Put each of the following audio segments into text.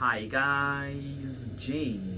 Hi guys, James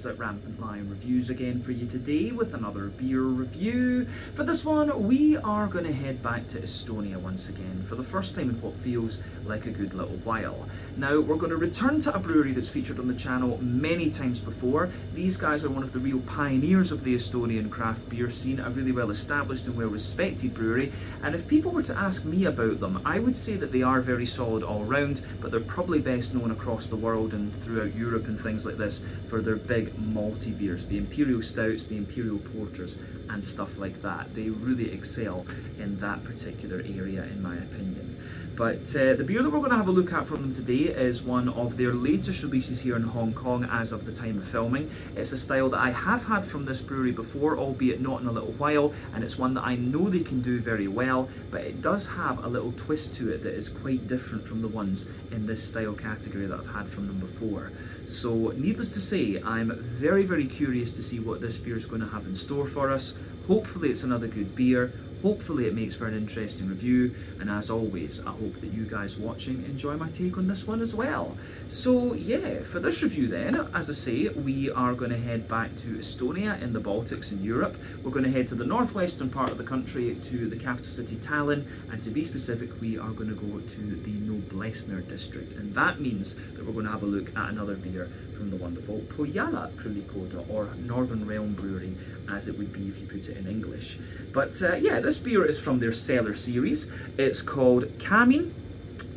at RampantLionReviews again for you today with another beer review. For this one, we are going to head back to Estonia once again for the first time in what feels like a good little while. Now, we're going to return to a brewery that's featured on the channel many times before. These guys are one of the real pioneers of the Estonian craft beer scene, a really well established and well respected brewery, and if people were to ask me about them, I would say that they are very solid all round, but they're probably best known across the world and throughout Europe and things like this for their big malty beers, the Imperial stouts, the Imperial porters and stuff like that. They really excel in that particular area in my opinion. But the beer that we're going to have a look at from them today is one of their latest releases here in Hong Kong as of the time of filming. It's a style that I have had from this brewery before, albeit not in a little while, and it's one that I know they can do very well, but it does have a little twist to it that is quite different from the ones in this style category that I've had from them before. So needless to say, I'm very, very curious to see what this beer is going to have in store for us. Hopefully it's another good beer. Hopefully it makes for an interesting review, and as always, I hope that you guys watching enjoy my take on this one as well. So yeah, for this review then, as I say, we are going to head back to Estonia in the Baltics in Europe. We're going to head to the northwestern part of the country to the capital city Tallinn, and to be specific, we are going to go to the Noblessner district, and that means that we're going to have a look at another beer from the wonderful Põhjala Pruulikoda, or Northern Realm Brewery as it would be if you put it in English. But yeah, this beer is from their Cellar series. It's called Kamin,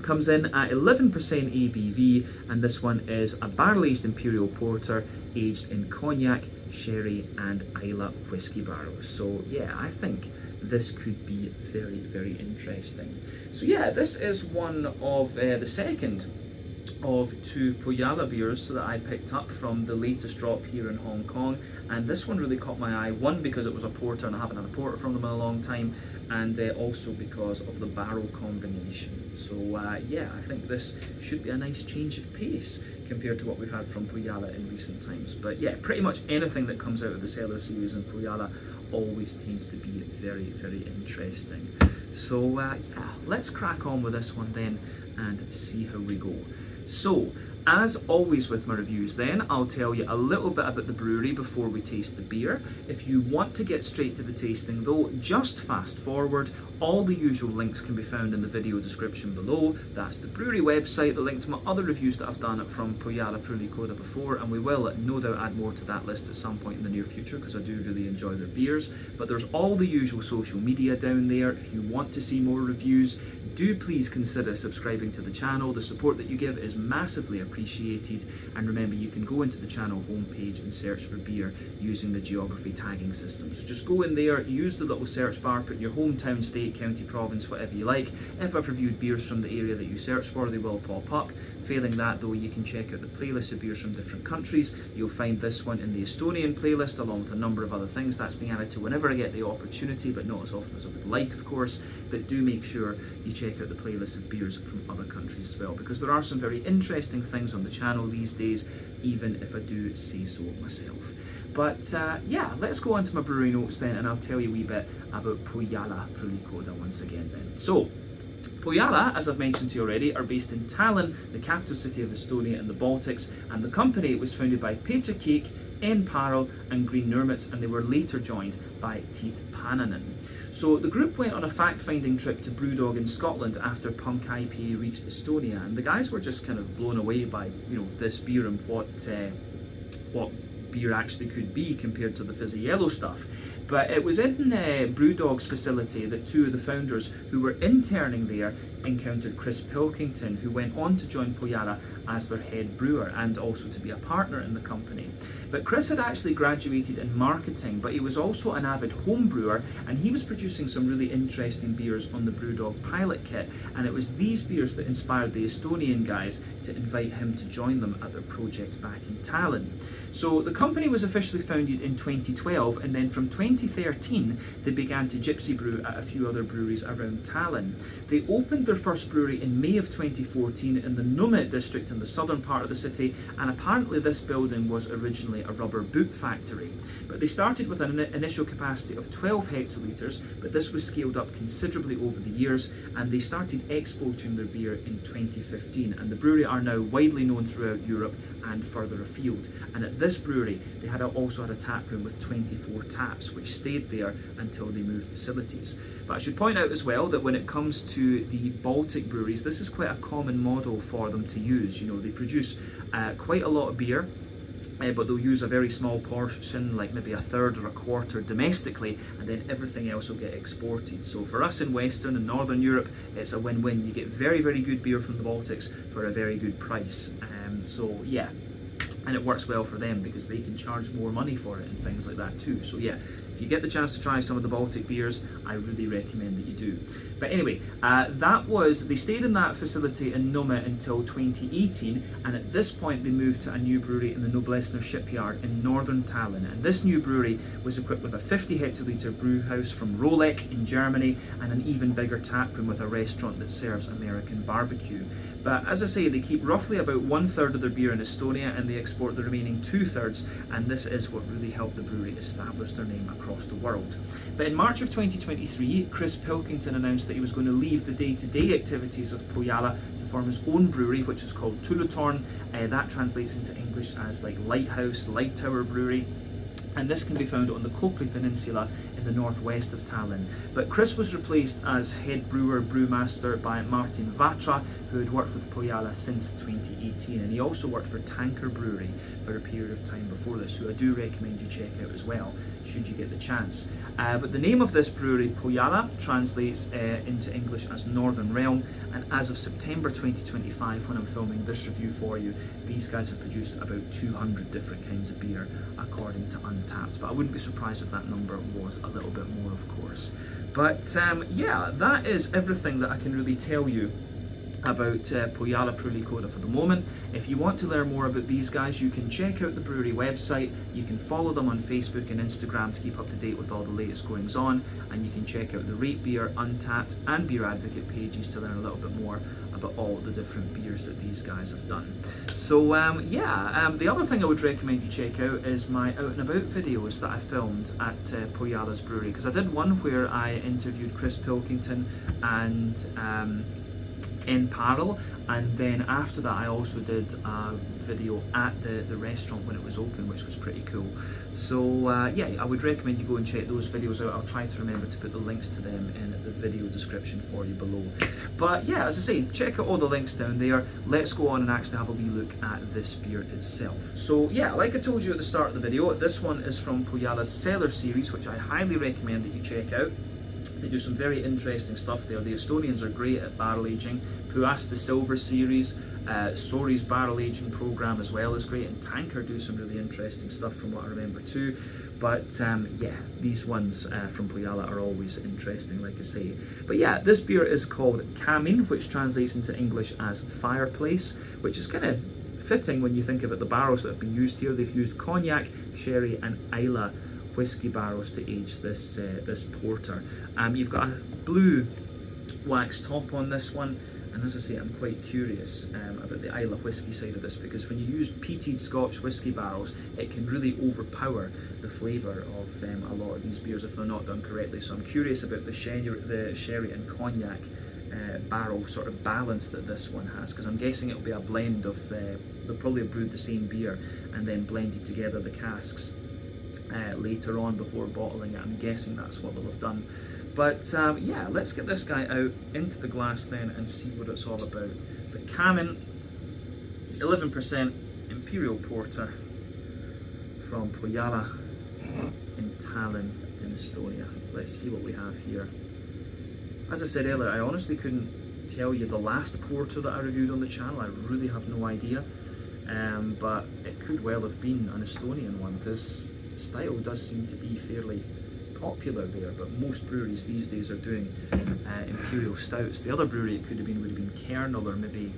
comes in at 11% ABV, and this one is a barrel-aged Imperial Porter aged in Cognac, sherry and Islay whiskey barrels. So yeah, I think this could be very, very interesting. So yeah, this is one of the second of two Põhjala beers that I picked up from the latest drop here in Hong Kong, and this one really caught my eye, one because it was a porter and I haven't had a porter from them in a long time, and also because of the barrel combination. So yeah, I think this should be a nice change of pace compared to what we've had from Põhjala in recent times. But yeah, pretty much anything that comes out of the Cellar series and Põhjala always tends to be very, very interesting. So yeah, let's crack on with this one then and see how we go. So, as always with my reviews then, I'll tell you a little bit about the brewery before we taste the beer. If you want to get straight to the tasting though, just fast forward. All the usual links can be found in the video description below. That's the brewery website, the link to my other reviews that I've done from Põhjala Pruulikoda before, and we will no doubt add more to that list at some point in the near future because I do really enjoy their beers. But there's all the usual social media down there. If you want to see more reviews, do please consider subscribing to the channel. The support that you give is massively appreciated, and remember, you can go into the channel homepage and search for beer using the geography tagging system. So just go in there, use the little search bar, put in your hometown, state, county, province, whatever you like. If I've reviewed beers from the area that you search for, they will pop up. Failing that though, you can check out the playlist of beers from different countries. You'll find this one in the Estonian playlist along with a number of other things. That's being added to whenever I get the opportunity, but not as often as I would like, of course. But do make sure you check out the playlist of beers from other countries as well, because there are some very interesting things on the channel these days, even if I do say so myself. But yeah, let's go on to my brewery notes then, and I'll tell you a wee bit about Põhjala Pruulikoda once again then. So, Põhjala, as I've mentioned to you already, are based in Tallinn, the capital city of Estonia in the Baltics, and the company was founded by Peter Cake, N. Parel and Green Nurmits, and they were later joined by Tiit Pananen. So the group went on a fact-finding trip to Brewdog in Scotland after Punk IPA reached Estonia, and the guys were just kind of blown away by, you know, this beer and what beer actually could be compared to the fizzy yellow stuff. But it was in Brewdog's facility that two of the founders who were interning there encountered Chris Pilkington, who went on to join Põhjala as their head brewer and also to be a partner in the company. But Chris had actually graduated in marketing, but he was also an avid home brewer, and he was producing some really interesting beers on the Brewdog pilot kit, and it was these beers that inspired the Estonian guys to invite him to join them at their project back in Tallinn. So the company was officially founded in 2012, and then from 2013 they began to gypsy brew at a few other breweries around Tallinn. They opened their first brewery in May of 2014 in the Numit district in the southern part of the city, and apparently this building was originally a rubber boot factory. But they started with an initial capacity of 12 hectolitres, but this was scaled up considerably over the years, and they started exporting their beer in 2015, and the brewery are now widely known throughout Europe and further afield. And at this brewery they also had a tap room with 24 taps, which stayed there until they moved facilities. But I should point out as well that when it comes to the Baltic breweries, this is quite a common model for them to use. You know, they produce quite a lot of beer, but they'll use a very small portion, like maybe a third or a quarter domestically, and then everything else will get exported. So for us in Western and Northern Europe, it's a win-win. You get very, very good beer from the Baltics for a very good price. So yeah, and it works well for them because they can charge more money for it and things like that too. So yeah, if you get the chance to try some of the Baltic beers, I really recommend that you do. But anyway, they stayed in that facility in Numit until 2018, and at this point they moved to a new brewery in the Noblessner shipyard in northern Tallinn. And this new brewery was equipped with a 50 hectolitre brew house from Rolec in Germany, and an even bigger tap room with a restaurant that serves American barbecue. But as I say, they keep roughly about 1/3 of their beer in Estonia, and they export the remaining 2/3, and this is what really helped the brewery establish their name across the world. But in March of 2023, Chris Pilkington announced that he was going to leave the day-to-day activities of Pohjala to form his own brewery, which is called Tulutorn. That translates into English as like lighthouse, light tower brewery. And this can be found on the Kopli Peninsula in the northwest of Tallinn. But Chris was replaced as head brewmaster by Martin Vatra, who had worked with Pohjala since 2018, and he also worked for Tanker Brewery for a period of time before this, who I do recommend you check out as well, should you get the chance. But the name of this brewery, Pohjala, translates into English as Northern Realm, and as of September 2025, when I'm filming this review for you, these guys have produced about 200 different kinds of beer, according to Untappd. But I wouldn't be surprised if that number was a little bit more, of course. But yeah, that is everything that I can really tell you about Põhjala Pruulikoda for the moment. If you want to learn more about these guys, you can check out the brewery website, you can follow them on Facebook and Instagram to keep up to date with all the latest goings on, and you can check out the Rate Beer, Untappd and Beer Advocate pages to learn a little bit more about all the different beers that these guys have done. So the other thing I would recommend you check out is my out and about videos that I filmed at Pohjala's brewery, because I did one where I interviewed Chris Pilkington and Imperial, and then after that I also did a video at the restaurant when it was open, which was pretty cool. So yeah, I would recommend you go and check those videos out. I'll try to remember to put the links to them in the video description for you below. But yeah, as I say, check out all the links down there. Let's go on and actually have a wee look at this beer itself. So yeah, like I told you at the start of the video, this one is from Pohjala's Cellar series, which I highly recommend that you check out. They do some very interesting stuff there. The Estonians are great at barrel aging. Puasta Silver series, Sori's barrel aging program as well is great, and Tanker do some really interesting stuff from what I remember too. But yeah, these ones from Pohjala are always interesting, like I say. But yeah, this beer is called Kamin, which translates into English as fireplace, which is kind of fitting when you think about the barrels that have been used here. They've used Cognac, sherry and Islay whiskey barrels to age this porter. You've got a blue wax top on this one, and as I say, I'm quite curious about the Islay whiskey side of this, because when you use peated Scotch whiskey barrels, it can really overpower the flavour of a lot of these beers if they're not done correctly. So I'm curious about the sherry and Cognac barrel sort of balance that this one has, because I'm guessing it'll be a blend of, they'll probably have brewed the same beer and then blended together the casks later on before bottling it. I'm guessing that's what they'll have done. But yeah, let's get this guy out into the glass then and see what it's all about. The Kamin 11% Imperial Porter from Pohjala in Tallinn in Estonia. Let's see what we have here. As I said earlier, I honestly couldn't tell you the last porter that I reviewed on the channel. I really have no idea, but it could well have been an Estonian one, because the style does seem to be fairly popular there, but most breweries these days are doing Imperial stouts. The other brewery it could have been would have been Kernel or maybe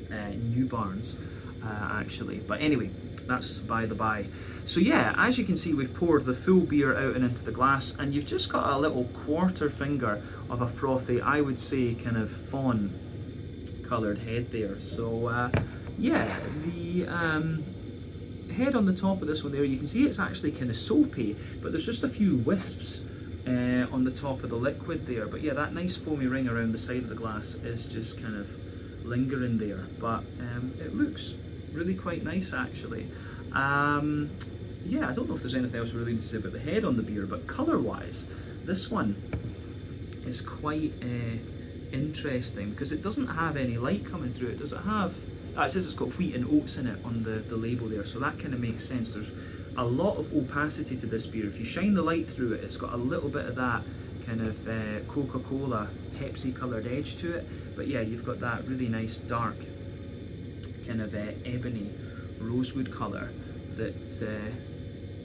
New Barnes actually. But anyway, that's by the by. So yeah, as you can see, we've poured the full beer out and into the glass, and you've just got a little quarter finger of a frothy, I would say, kind of fawn coloured head there. So yeah, the head on the top of this one there, you can see it's actually kind of soapy, but there's just a few wisps on the top of the liquid there. But yeah, that nice foamy ring around the side of the glass is just kind of lingering there, but it looks really quite nice actually. Yeah, I don't know if there's anything else we really need to say about the head on the beer, but colour wise, this one is quite interesting because it doesn't have any light coming through it. Does it have, it says it's got wheat and oats in it on the label there, so that kind of makes sense. There's a lot of opacity to this beer. If you shine the light through it, it's got a little bit of that kind of Coca-Cola, Pepsi coloured edge to it, but yeah, you've got that really nice dark kind of ebony rosewood colour that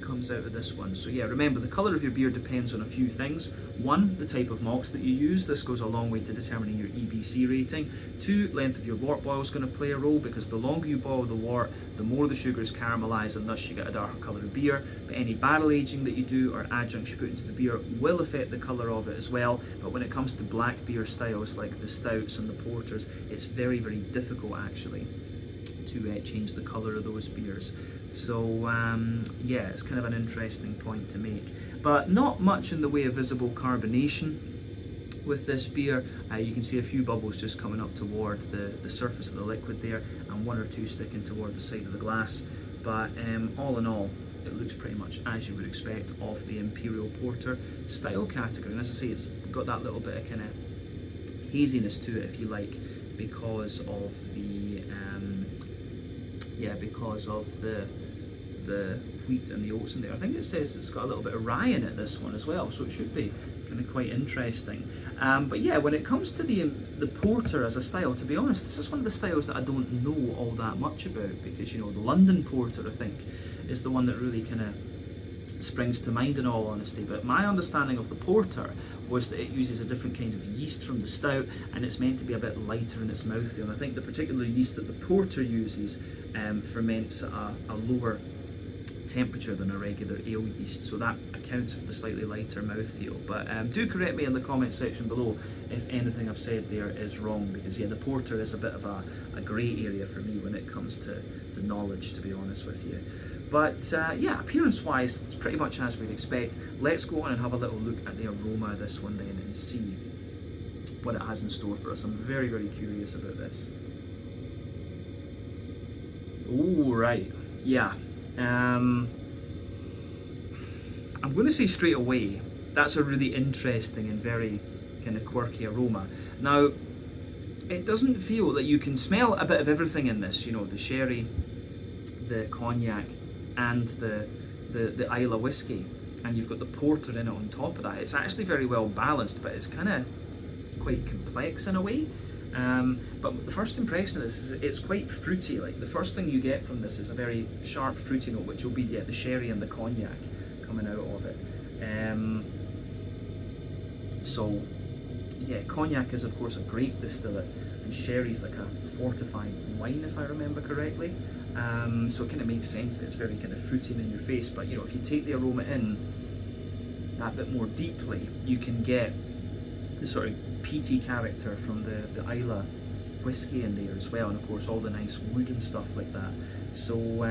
comes out of this one. So yeah, remember, the colour of your beer depends on a few things. One, the type of malts that you use. This goes a long way to determining your EBC rating. Two, length of your wort boil is going to play a role, because the longer you boil the wort, the more the sugars caramelise, and thus you get a darker coloured beer. But any barrel aging that you do or adjuncts you put into the beer will affect the colour of it as well. But when it comes to black beer styles like the stouts and the porters, it's very, very difficult actually to change the colour of those beers. So yeah, it's kind of an interesting point to make, but not much in the way of visible carbonation with this beer. You can see a few bubbles just coming up toward the surface of the liquid there, and one or two sticking toward the side of the glass. But all in all, it looks pretty much as you would expect of the Imperial Porter style category. And as I say, it's got that little bit of kind of haziness to it, if you like, because of the the wheat and the oats in there. I think it says it's got a little bit of rye in it, this one as well, so it should be kind of quite interesting. But yeah, when it comes to the porter as a style, to be honest, this is one of the styles that I don't know all that much about, because you know, the London Porter, I think, is the one that really kind of springs to mind in all honesty. But my understanding of the porter was that it uses a different kind of yeast from the stout, and it's meant to be a bit lighter in its mouthfeel. And I think the particular yeast that the porter uses ferments at a lower temperature than a regular ale yeast, so that accounts for the slightly lighter mouthfeel. But do correct me in the comment section below if anything I've said there is wrong, because yeah, the porter is a bit of a grey area for me when it comes to knowledge, to be honest with you. But yeah, appearance wise, it's pretty much as we'd expect. Let's go on and have a little look at the aroma of this one then and see what it has in store for us. I'm very, very curious about this. Oh, right, yeah. I'm going to say straight away, that's a really interesting and very kind of quirky aroma. Now, it doesn't feel that you can smell a bit of everything in this, you know, the sherry, the cognac, and the Islay whiskey, and you've got the porter in it on top of that. It's actually very well balanced, but it's kind of quite complex in a way. But the first impression of this is it's quite fruity. Like, the first thing you get from this is a very sharp fruity note, which will be the sherry and the cognac coming out of it. So yeah, cognac is of course a grape distillate, and sherry is like a fortified wine, if I remember correctly. So it kind of makes sense that it's very kind of fruity and in your face. But you know, if you take the aroma in that bit more deeply, you can get the sort of peaty character from the Islay whiskey in there as well, and of course all the nice wood and stuff like that. So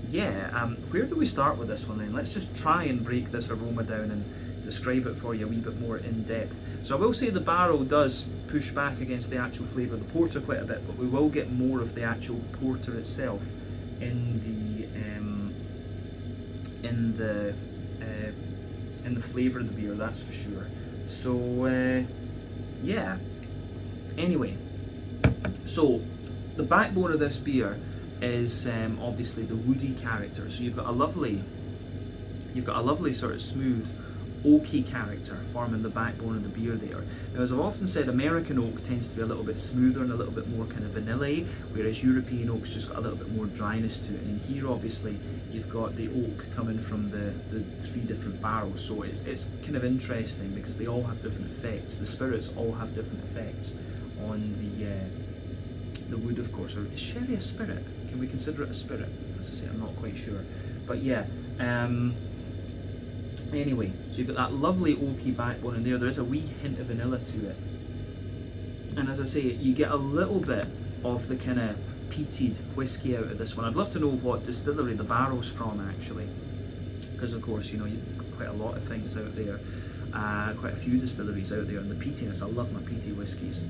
yeah, where do we start with this one then? Let's just try and break this aroma down and describe it for you a wee bit more in depth. So I will say the barrel does push back against the actual flavour of the porter quite a bit, but we will get more of the actual porter itself in the flavour of the beer, that's for sure. So yeah, anyway, so the backbone of this beer is obviously the woody character. So you've got a lovely sort of smooth oaky character forming the backbone of the beer there. Now, as I've often said, American oak tends to be a little bit smoother and a little bit more kind of vanilla-y, whereas European oak's just got a little bit more dryness to it. And here, obviously, you've got the oak coming from the three different barrels, so it's kind of interesting because they all have different effects. The spirits all have different effects on the wood, of course. Or is sherry a spirit? Can we consider it a spirit? As I say, I'm not quite sure. But yeah, anyway, so you've got that lovely oaky backbone in there. There is a wee hint of vanilla to it. And as I say, you get a little bit of the kind of peated whiskey out of this one. I'd love to know what distillery the barrel's from, actually. Because, of course, you know, you've got quite a lot of things out there. Quite a few distilleries out there. And the peatiness, I love my peaty whiskies,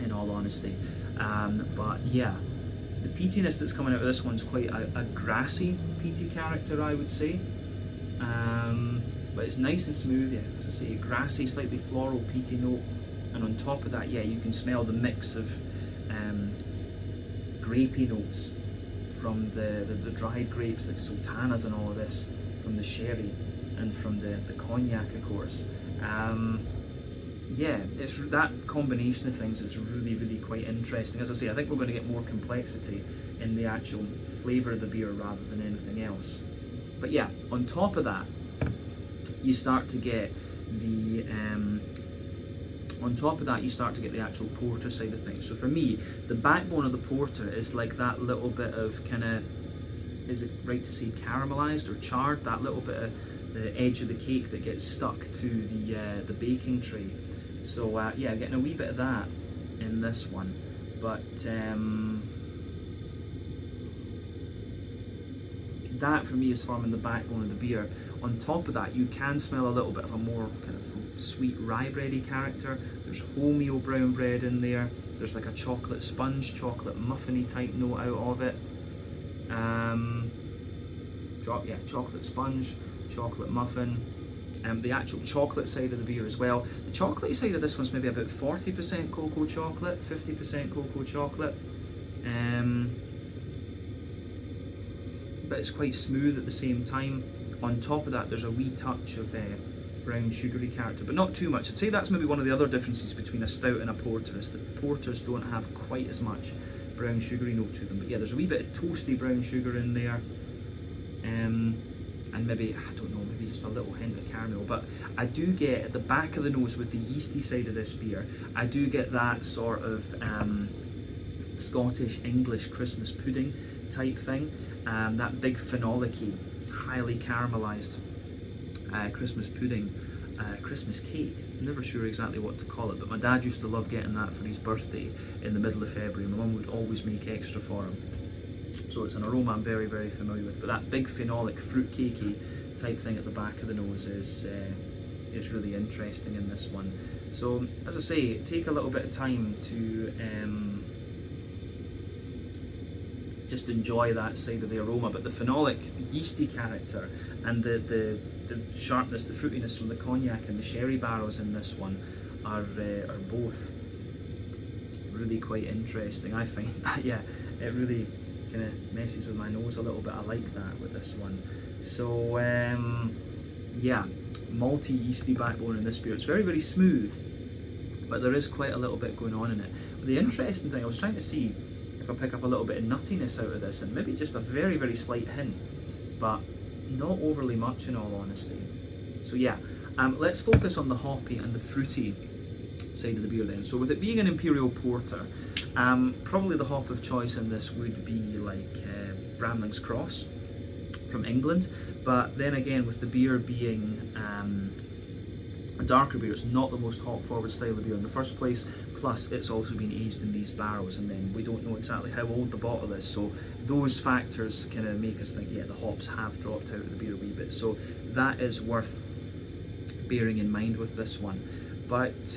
in all honesty. But yeah, the peatiness that's coming out of this one's quite a grassy peaty character, I would say. But it's nice and smooth, yeah. As I say, grassy, slightly floral, peaty note. And on top of that, yeah, you can smell the mix of grapey notes from the dried grapes, like sultanas and all of this, from the sherry and from the cognac, of course. Yeah, it's that combination of things is really, really quite interesting. As I say, I think we're going to get more complexity in the actual flavour of the beer rather than anything else. But yeah, on top of that, you start to get the actual porter side of things. So for me, the backbone of the porter is like that little bit of kind of, is it right to say caramelized or charred? That little bit of the edge of the cake that gets stuck to the baking tray. So yeah, getting a wee bit of that in this one. But that for me is forming the backbone of the beer. On top of that, you can smell a little bit of a more kind of sweet rye bready character. There's wholemeal brown bread in there. There's like a chocolate sponge, chocolate muffiny type note out of it. Yeah, chocolate sponge, chocolate muffin. The actual chocolate side of the beer as well. The chocolatey side of this one's maybe about 40% cocoa chocolate, 50% cocoa chocolate. But it's quite smooth at the same time. On top of that, there's a wee touch of brown sugary character, but not too much. I'd say that's maybe one of the other differences between a stout and a porter, is that porters don't have quite as much brown sugary note to them. But yeah, there's a wee bit of toasty brown sugar in there. And maybe, I don't know, maybe just a little hint of caramel. But I do get at the back of the nose with the yeasty side of this beer, I do get that sort of Scottish English Christmas pudding type thing. That big phenolic-y, highly caramelised Christmas pudding, Christmas cake. I'm never sure exactly what to call it, but my dad used to love getting that for his birthday in the middle of February. My mum would always make extra for him. So it's an aroma I'm very, very familiar with. But that big phenolic, fruit cakey type thing at the back of the nose is really interesting in this one. So as I say, take a little bit of time to just enjoy that side of the aroma. But the phenolic, yeasty character and the sharpness, the fruitiness from the cognac and the sherry barrels in this one are both really quite interesting. I find that, yeah, it really kind of messes with my nose a little bit. I like that with this one. So yeah, malty, yeasty backbone in this beer. It's very, very smooth, but there is quite a little bit going on in it. But the interesting thing, I was trying to see if I pick up a little bit of nuttiness out of this, and maybe just a very, very slight hint, but not overly much in all honesty. So yeah, let's focus on the hoppy and the fruity side of the beer then. So with it being an Imperial Porter, probably the hop of choice in this would be like Bramling's Cross from England. But then again, with the beer being a darker beer, it's not the most hop forward style of beer in the first place, plus it's also been aged in these barrels, and then we don't know exactly how old the bottle is, so those factors kind of make us think, yeah, the hops have dropped out of the beer a wee bit. So that is worth bearing in mind with this one. But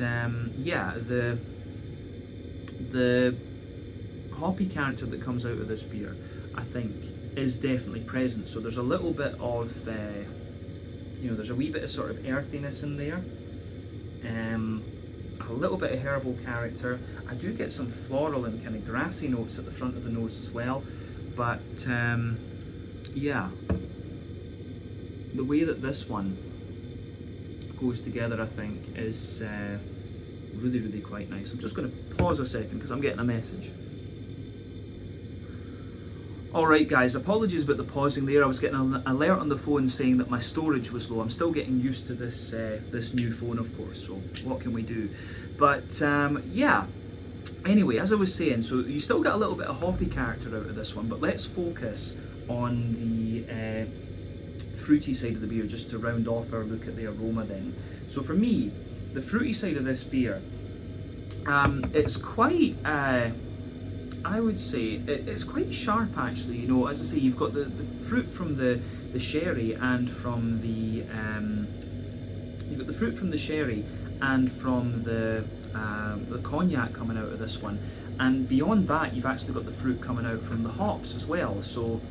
yeah, the hoppy character that comes out of this beer, I think, is definitely present. So there's a little bit of, you know, there's a wee bit of sort of earthiness in there, a little bit of herbal character. I do get some floral and kind of grassy notes at the front of the nose as well. But yeah, the way that this one goes together, I think, is really, really quite nice. I'm just going to pause a second because I'm getting a message. Alright guys, apologies about the pausing there. I was getting an alert on the phone saying that my storage was low. I'm still getting used to this this new phone, of course, so what can we do? But yeah, Anyway, as I was saying, so you still get a little bit of hoppy character out of this one, but let's focus on the fruity side of the beer just to round off our look at the aroma then. So for me, the fruity side of this beer, it's quite, I would say, it's quite sharp actually. You know, as I say, you've got the fruit from the sherry and from the, you've got the fruit from the sherry and from the cognac coming out of this one, and beyond that you've actually got the fruit coming out from the hops as well. So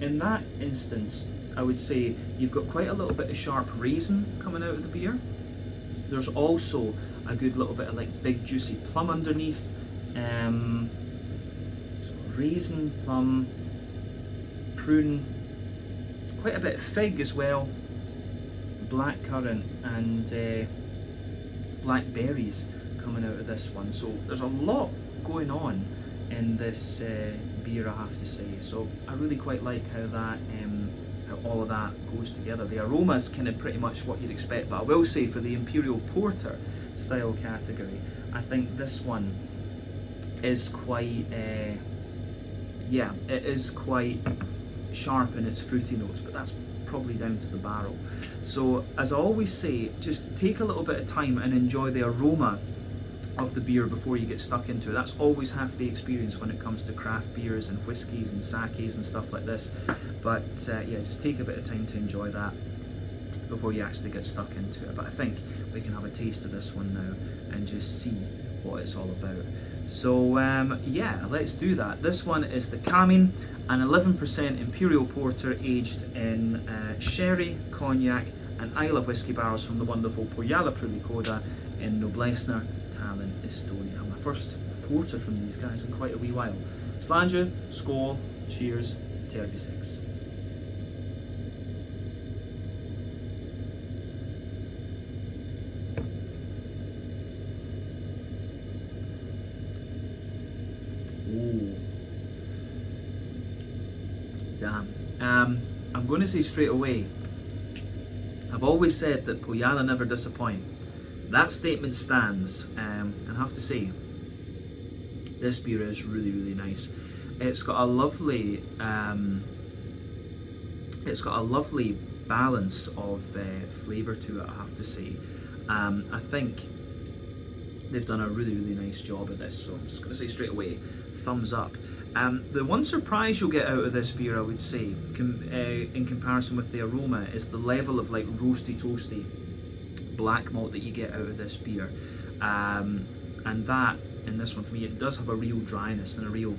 in that instance, I would say you've got quite a little bit of sharp raisin coming out of the beer. There's also a good little bit of like big juicy plum underneath. So raisin, plum, prune, quite a bit of fig as well, blackcurrant and blackberries coming out of this one. So there's a lot going on in this beer, I have to say. So I really quite like how that how all of that goes together. The aroma's kind of pretty much what you'd expect, but I will say for the Imperial Porter style category, I think this one is quite yeah, it is quite sharp in its fruity notes, but that's probably down to the barrel. So as I always say, just take a little bit of time and enjoy the aroma of the beer before you get stuck into it. That's always half the experience when it comes to craft beers and whiskies and sakes and stuff like this. But yeah, just take a bit of time to enjoy that before you actually get stuck into it. But I think we can have a taste of this one now and just see what it's all about. So yeah, let's do that. This one is the Kamin, an 11% Imperial Porter aged in sherry, cognac and Islay whiskey barrels from the wonderful Põhjala Pruulikoda in Noblessner, Tallinn, Estonia. My first porter from these guys in quite a wee while. Slàinte, skål, cheers, tervisix. Oh, damn. I'm going to say straight away, I've always said that Põhjala never disappoint. That statement stands, and I have to say, this beer is really, really nice. It's got a lovely, balance of flavour to it, I have to say. I think they've done a really, really nice job of this, so I'm just going to say straight away, thumbs up. The one surprise you'll get out of this beer, I would say, in comparison with the aroma, is the level of like roasty toasty black malt that you get out of this beer, and that in this one for me, it does have a real dryness and a real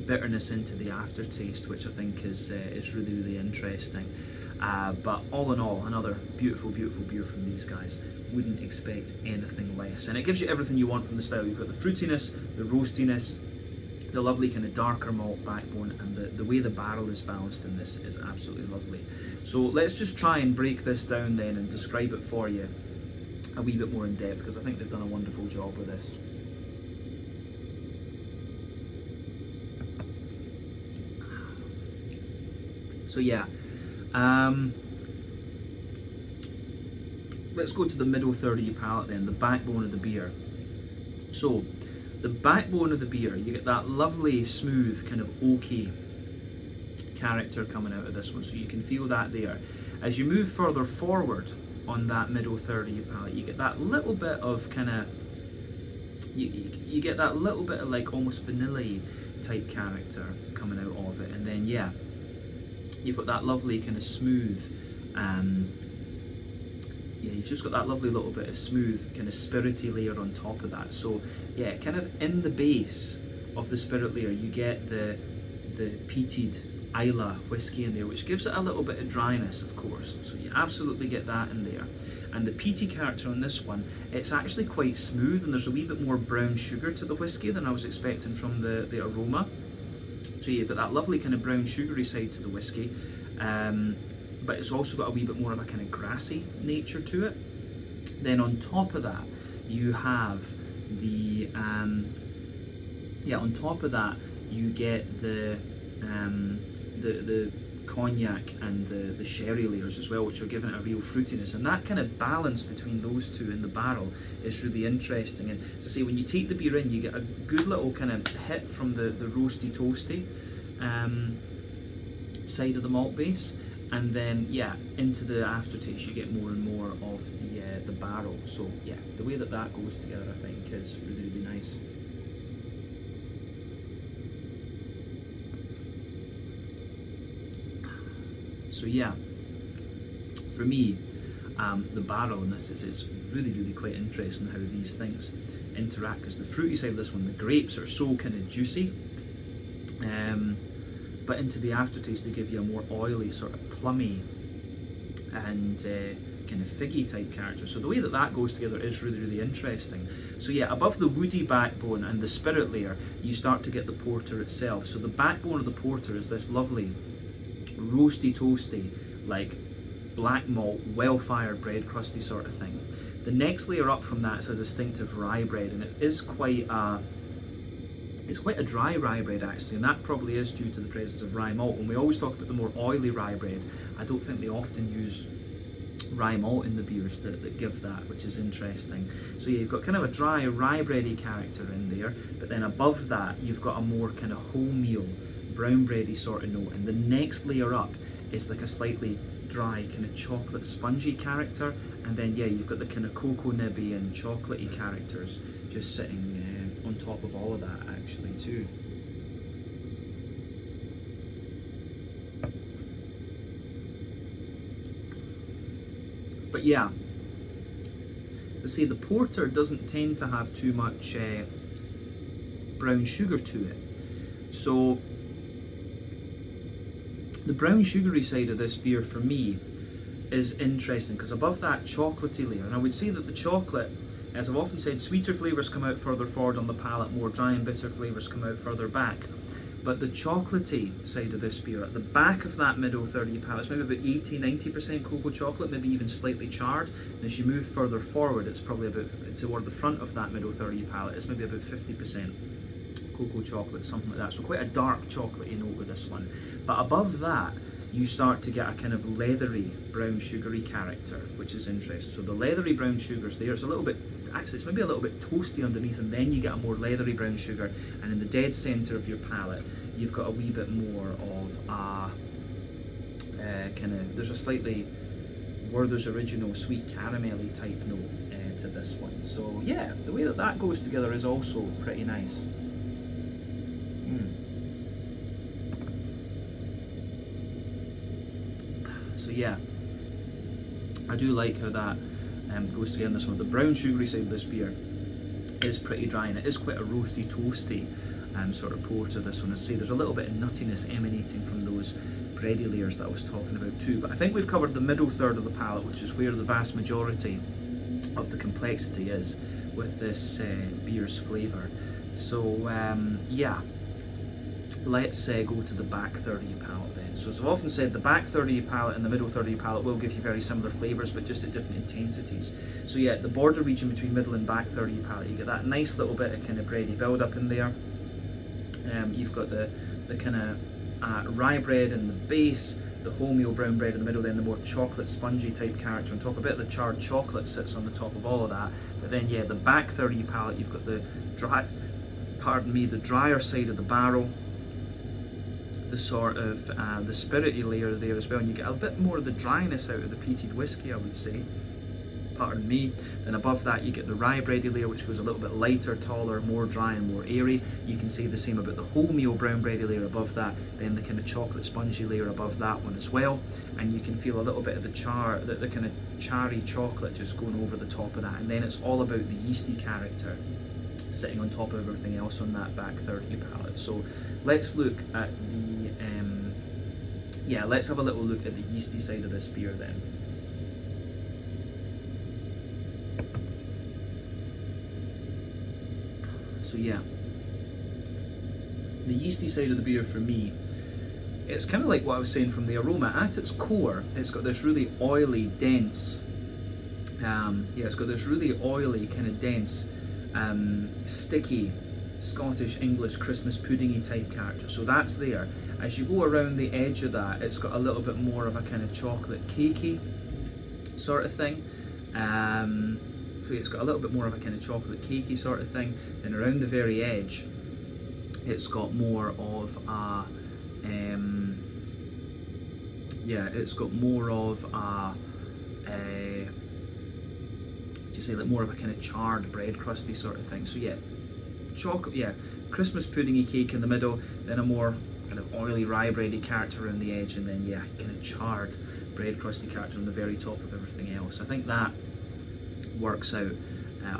bitterness into the aftertaste, which I think is really, really interesting. But all in all, another beautiful, beautiful beer from these guys. Wouldn't expect anything less, and it gives you everything you want from the style. You've got the fruitiness, the roastiness, the lovely kind of darker malt backbone, and the way the barrel is balanced in this is absolutely lovely. So let's just try and break this down then and describe it for you a wee bit more in depth, because I think they've done a wonderful job with this. So yeah, let's go to the middle third of your palate then, the backbone of the beer. So the backbone of the beer, you get that lovely, smooth, kind of oaky character coming out of this one, so you can feel that there. As you move further forward on that middle third of your palate, you get that little bit of kind of, you get that little bit of like almost vanilla type character coming out of it, and then yeah, you've got that lovely kind of smooth, yeah, you've just got that lovely little bit of smooth kind of spirity layer on top of that. So yeah, kind of in the base of the spirit layer, you get the peated Islay whiskey in there, which gives it a little bit of dryness, of course. So you absolutely get that in there. And the peaty character on this one, it's actually quite smooth, and there's a wee bit more brown sugar to the whiskey than I was expecting from the aroma. So you've got that lovely kind of brown sugary side to the whiskey, but it's also got a wee bit more of a kind of grassy nature to it. Then on top of that, you have the on top of that you get the cognac and the sherry layers as well, which are giving it a real fruitiness, and that kind of balance between those two in the barrel is really interesting. And as I say, when you take the beer in, you get a good little kind of hit from the roasty toasty side of the malt base, and then yeah, into the aftertaste you get more and more of the barrel. So yeah, the way that goes together I think is really, really nice. So yeah, for me, the barrel in this is really, really quite interesting how these things interact, because the fruity side of this one, the grapes are so kind of juicy, but into the aftertaste they give you a more oily, sort of plummy and kind of figgy type character. So the way that goes together is really, really interesting. So yeah, above the woody backbone and the spirit layer, you start to get the porter itself. So the backbone of the porter is this lovely roasty toasty, like black malt, well-fired bread crusty sort of thing. The next layer up from that is a distinctive rye bread, and it is quite a dry rye bread actually, and that probably is due to the presence of rye malt. When we always talk about the more oily rye bread, I don't think they often use rye malt in the beers that give that, which is interesting. So yeah, you've got kind of a dry rye bready character in there, but then above that you've got a more kind of wholemeal brown bready sort of note, and the next layer up is like a slightly dry kind of chocolate spongy character, and then yeah, you've got the kind of cocoa nibby and chocolatey characters just sitting on top of all of that actually too. But yeah, to say, the porter doesn't tend to have too much brown sugar to it, so the brown sugary side of this beer for me is interesting, because above that chocolatey layer, and I would say that the chocolate, as I've often said, sweeter flavours come out further forward on the palate, more dry and bitter flavours come out further back. But the chocolatey side of this beer, at the back of that middle third of your palate, it's maybe about 80-90% cocoa chocolate, maybe even slightly charred. And as you move further forward, it's probably about toward the front of that middle third of your palate, it's maybe about 50% cocoa chocolate, something like that. So quite a dark chocolatey note with this one. But above that, you start to get a kind of leathery brown sugary character, which is interesting. So the leathery brown sugar's there, it's a little bit, actually it's maybe a little bit toasty underneath, and then you get a more leathery brown sugar, and in the dead centre of your palate you've got a wee bit more of a kind of, there's a slightly Werther's Original sweet caramelly type note to this one. So yeah, the way that goes together is also pretty nice. So yeah, I do like how that goes together in this one. The brown sugary side of this beer is pretty dry, and it is quite a roasty, toasty sort of porter. This one, as I say, there's a little bit of nuttiness emanating from those bready layers that I was talking about too. But I think we've covered the middle third of the palate, which is where the vast majority of the complexity is with this beer's flavour. So yeah, let's go to the back third of your palate then. So as I've often said, the back third of your palate and the middle third of your palate will give you very similar flavours, but just at different intensities. So yeah, the border region between middle and back third of your palate, you get that nice little bit of kind of bready build up in there. You've got the kind of rye bread in the base, the wholemeal brown bread in the middle, then the more chocolate spongy type character on top. A bit of the charred chocolate sits on the top of all of that. But then yeah, the back third of your palate, you've got the drier side of the barrel, the sort of the spirity layer there as well, and you get a bit more of the dryness out of the peated whiskey, I would say, pardon me. Then above that you get the rye bready layer, which was a little bit lighter, taller, more dry and more airy. You can say the same about the wholemeal brown bready layer above that, then the kind of chocolate spongy layer above that one as well, and you can feel a little bit of the kind of charry chocolate just going over the top of that. And then it's all about the yeasty character sitting on top of everything else on that back third of your palate. So let's look at the let's have a little look at the yeasty side of this beer then. So yeah, the yeasty side of the beer for me, it's kind of like what I was saying from the aroma. At its core, it's got this really oily, dense, it's got this really oily, kind of dense, sticky Scottish, English, Christmas puddingy type character. So that's there. As you go around the edge of that, it's got a little bit more of a kind of chocolate cakey sort of thing. So it's got a little bit more of a kind of chocolate cakey sort of thing. Then around the very edge, it's got more of a it's got more of a more of a kind of charred bread crusty sort of thing. So yeah, chocolate, Christmas puddingy cake in the middle, then a more kind of oily rye bready character around the edge, and then kind of charred bread crusty character on the very top of everything else. I think that works out,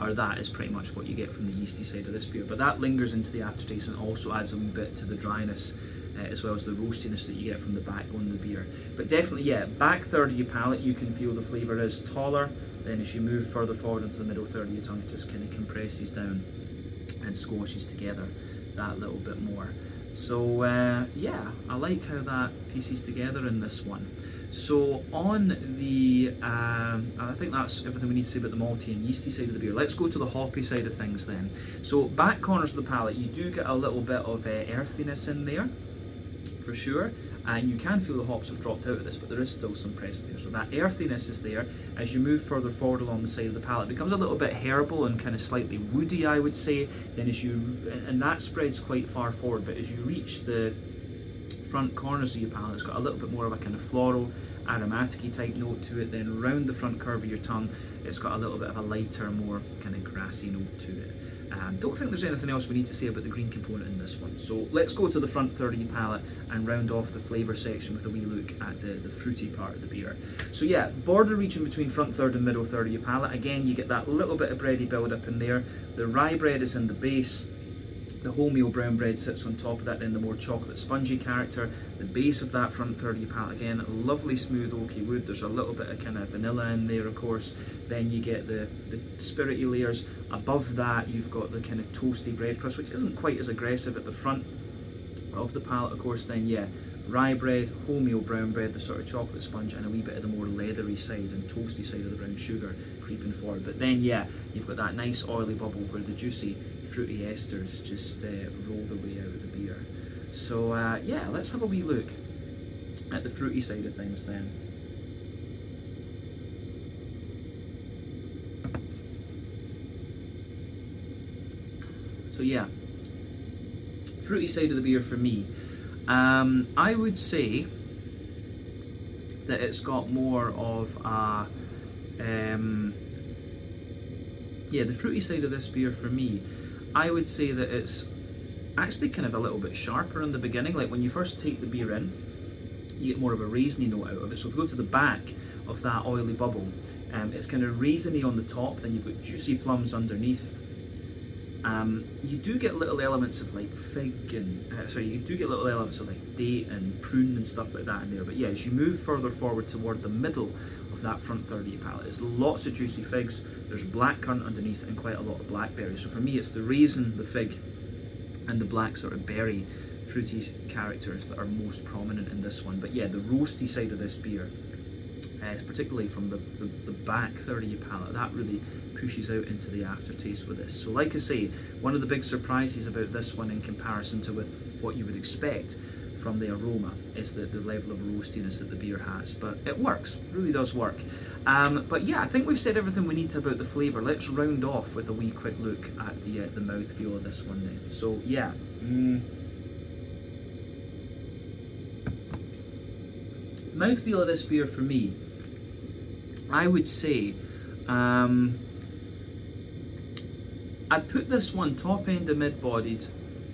or that is pretty much what you get from the yeasty side of this beer, but that lingers into the aftertaste and also adds a wee bit to the dryness, as well as the roastiness that you get from the backbone of the beer. But definitely, back third of your palate, you can feel the flavour is taller. Then as you move further forward into the middle third of your tongue, it just kind of compresses down and squashes together that little bit more. So I like how that pieces together in this one. So on the, I think that's everything we need to say about the malty and yeasty side of the beer. Let's go to the hoppy side of things then. So back corners of the palate, you do get a little bit of earthiness in there, for sure. And you can feel the hops have dropped out of this, but there is still some presence there. So that earthiness is there. As you move further forward along the side of the palate, it becomes a little bit herbal and kind of slightly woody, I would say. Then and that spreads quite far forward, but as you reach the front corners of your palate, it's got a little bit more of a kind of floral, aromatic-y type note to it. Then round the front curve of your tongue, it's got a little bit of a lighter, more kind of grassy note to it. Don't think there's anything else we need to say about the green component in this one. So let's go to the front third of your palate and round off the flavour section with a wee look at the fruity part of the beer. So border region between front third and middle third of your palate. Again, you get that little bit of bready build up in there. The rye bread is in the base. The wholemeal brown bread sits on top of that, then the more chocolate spongy character. The base of that front third of your palate, again, lovely smooth oaky wood. There's a little bit of kind of vanilla in there, of course. Then you get the spirity layers. Above that, you've got the kind of toasty bread crust, which isn't quite as aggressive at the front of the palate, of course. Then rye bread, wholemeal brown bread, the sort of chocolate sponge, and a wee bit of the more leathery side and toasty side of the brown sugar creeping forward. But then you've got that nice oily bubble where the juicy fruity esters just roll their way out of the beer. So let's have a wee look at the fruity side of things then. So fruity side of the beer for me, I would say that it's got more of a the fruity side of this beer for me, I would say that it's actually kind of a little bit sharper in the beginning. Like when you first take the beer in, you get more of a raisiny note out of it. So if you go to the back of that oily bubble, it's kind of raisiny on the top, then you've got juicy plums underneath. You do get little elements of like fig and, you do get little elements of like date and prune and stuff like that in there. But as you move further forward toward the middle of that front third of your palate, there's lots of juicy figs, there's blackcurrant underneath and quite a lot of blackberry. So for me, it's the raisin, the fig and the black sort of berry fruity characters that are most prominent in this one. But the roasty side of this beer, particularly from the back third of your palate, that really pushes out into the aftertaste with this. So like I say, one of the big surprises about this one in comparison to with what you would expect from the aroma is the level of roastiness that the beer has. But it works, it really does work. But I think we've said everything we need to about the flavour. Let's round off with a wee quick look at the mouthfeel of this one then. So mouthfeel of this beer for me, I would say I'd put this one top end of mid-bodied,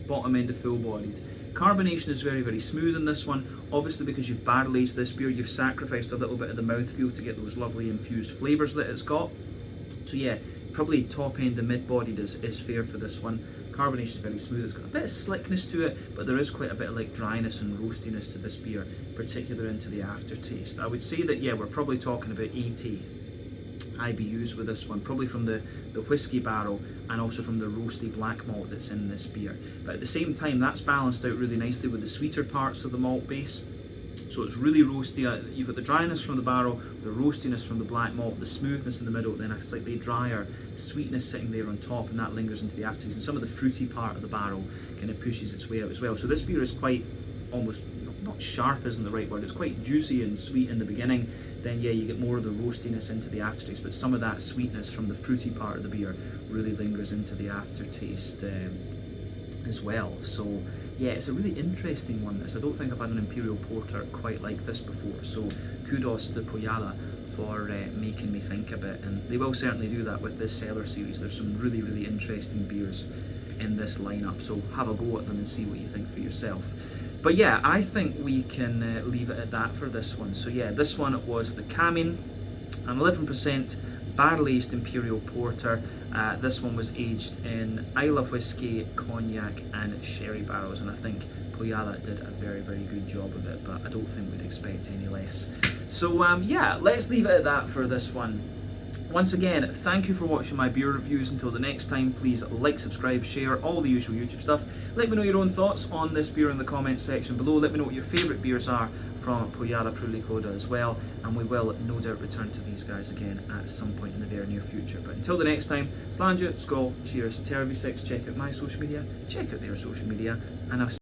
bottom end of full-bodied. Carbonation is very, very smooth in this one. Obviously, because you've barrel aged this beer, you've sacrificed a little bit of the mouthfeel to get those lovely infused flavours that it's got. So probably top end of mid-bodied is fair for this one. Carbonation is very smooth. It's got a bit of slickness to it, but there is quite a bit of like dryness and roastiness to this beer, particularly into the aftertaste. I would say that we're probably talking about 80 IBUs with this one, probably from the whiskey barrel and also from the roasty black malt that's in this beer. But at the same time, that's balanced out really nicely with the sweeter parts of the malt base So it's really roasty. You've got the dryness from the barrel, the roastiness from the black malt, the smoothness in the middle, then a slightly drier sweetness sitting there on top, and that lingers into the aftertaste. And some of the fruity part of the barrel kind of pushes its way out as well. So this beer is quite almost, not sharp isn't the right word, it's quite juicy and sweet in the beginning. Then yeah, you get more of the roastiness into the aftertaste, but some of that sweetness from the fruity part of the beer really lingers into the aftertaste as well. So yeah, it's a really interesting one, this. I don't think I've had an Imperial Porter quite like this before, so kudos to Põhjala for making me think a bit, and they will certainly do that with this cellar series. There's some really, really interesting beers in this lineup, so have a go at them and see what you think for yourself. But yeah, I think we can leave it at that for this one. So yeah, this one was the Kamin, an 11% barrel-aged Imperial Porter. This one was aged in Islay Whisky, Cognac and sherry barrels, and I think Põhjala did a very, very good job of it, but I don't think we'd expect any less. So yeah, let's leave it at that for this one. Once again, thank you for watching my beer reviews. Until the next time, please like, subscribe, share, all the usual YouTube stuff. Let me know your own thoughts on this beer in the comments section below. Let me know what your favourite beers are from Põhjala Pruulikoda as well, and we will no doubt return to these guys again at some point in the very near future. But until the next time, Slàinte, skål, cheers, Tervi6, check out my social media, check out their social media, and I'll